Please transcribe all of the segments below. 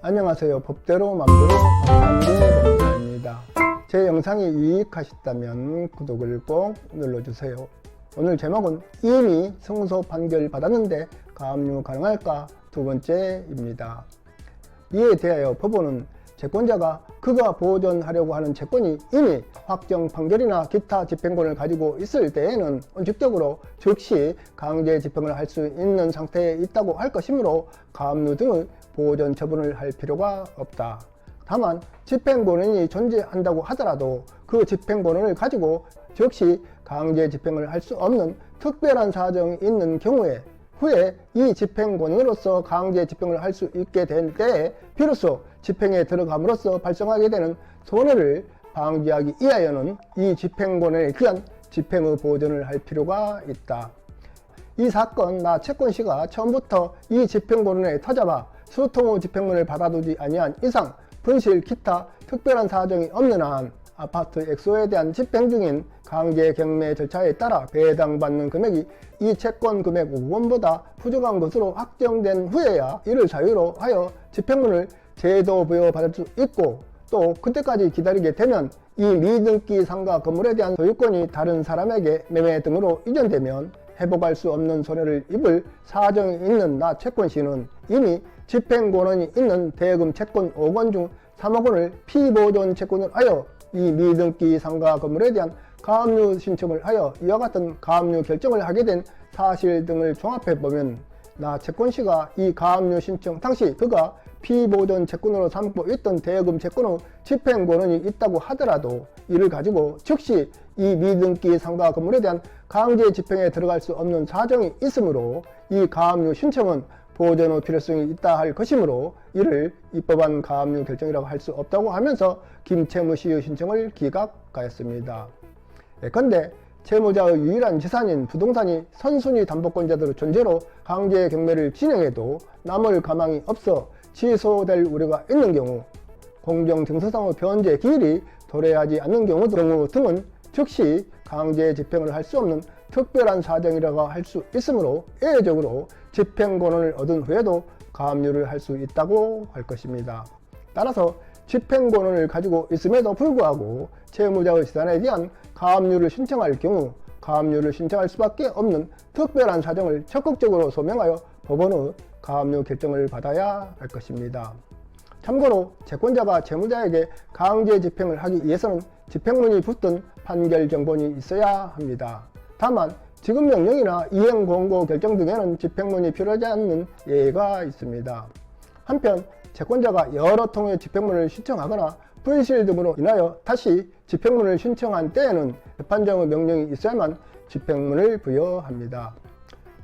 안녕하세요. 법대로 맘대로 박상대 법무사입니다. 제 영상이 유익하셨다면 구독을 꼭 눌러주세요. 오늘 제목은 이미 승소 판결 받았는데 가압류 가능할까? 두 번째입니다. 이에 대하여 법원은 채권자가 그가 보존하려고 하는 채권이 이미 확정 판결이나 기타 집행권을 가지고 있을 때에는 원칙적으로 즉시 강제 집행을 할 수 있는 상태에 있다고 할 것이므로 가압류 등의 보존 처분을 할 필요가 없다. 다만 집행권이 존재한다고 하더라도 그 집행권을 가지고 즉시 강제 집행을 할 수 없는 특별한 사정이 있는 경우에 후에 이 집행권으로서 강제 집행을 할 수 있게 될 때에 비로소 집행에 들어감으로써 발생하게 되는 손해를 방지하기 위하여는 이 집행권에 기한 집행의 보존을 할 필요가 있다. 이 사건 나 채권씨가 처음부터 이 집행권을 터잡아 수통 후 집행문을 받아두지 아니한 이상 분실 기타 특별한 사정이 없는 한 아파트 액소에 대한 집행 중인 강제 경매 절차에 따라 배당받는 금액이 이 채권 금액 5원보다 부족한 것으로 확정된 후에야 이를 사유로 하여 집행문을 제도 부여받을 수 있고, 또 그때까지 기다리게 되면 이 미등기 상가 건물에 대한 소유권이 다른 사람에게 매매 등으로 이전되면 회복할 수 없는 손해를 입을 사정이 있는 나 채권씨는 이미 집행권한이 있는 대금 채권 5건 중 3억 원을 피보존 채권을 하여 이 미등기 상가 건물에 대한 가압류 신청을 하여 이와 같은 가압류 결정을 하게 된 사실 등을 종합해 보면 나 채권씨가 이 가압류 신청 당시 그가 피보존 채권으로 삼고 있던 대금 채권의 집행권한이 있다고 하더라도 이를 가지고 즉시 이 미등기 상가 건물에 대한 강제 집행에 들어갈 수 없는 사정이 있으므로 이 가압류 신청은 보존의 필요성이 있다 할 것이므로 이를 입법한 가압류 결정이라고 할 수 없다고 하면서 김채무 씨의 신청을 기각하였습니다. 예컨대 채무자의 유일한 재산인 부동산이 선순위 담보권자들의 존재로 강제 경매를 진행해도 남을 가망이 없어 취소될 우려가 있는 경우, 공정증서상의 변제 기일이 도래하지 않는 경우 등은 즉시 강제 집행을 할 수 없는 특별한 사정이라고 할 수 있으므로 예외적으로 집행권한을 얻은 후에도 가압류를 할 수 있다고 할 것입니다. 따라서 집행권한을 가지고 있음에도 불구하고 채무자의 재산에 대한 가압류를 신청할 경우 가압류를 신청할 수밖에 없는 특별한 사정을 적극적으로 소명하여 법원의 가압류 결정을 받아야 할 것입니다. 참고로 채권자가 채무자에게 강제 집행을 하기 위해서는 집행문이 붙은 판결 정본이 있어야 합니다. 다만 지급명령이나 이행공고 결정 등에는 집행문이 필요하지 않는 예외가 있습니다. 한편 채권자가 여러 통의 집행문을 신청하거나 분실 등으로 인하여 다시 집행문을 신청한 때에는 재판장의 명령이 있어야만 집행문을 부여합니다.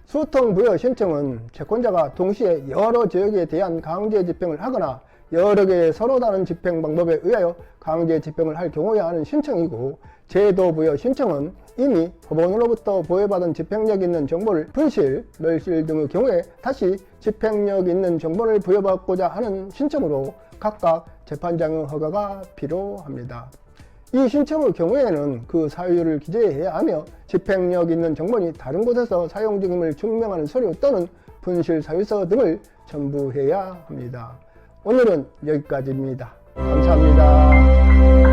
수통 부여 신청은 채권자가 동시에 여러 지역에 대한 강제 집행을 하거나 여러 개의 서로 다른 집행 방법에 의하여 강제 집행을 할 경우에 하는 신청이고, 제도 부여 신청은 이미 법원으로부터 보여받은 집행력 있는 정보를 분실, 멸실 등의 경우에 다시 집행력 있는 정보를 부여받고자 하는 신청으로 각각 재판장의 허가가 필요합니다. 이 신청의 경우에는 그 사유를 기재해야 하며 집행력 있는 정보는 다른 곳에서 사용 중임을 증명하는 서류 또는 분실 사유서 등을 첨부해야 합니다. 오늘은 여기까지입니다. 감사합니다.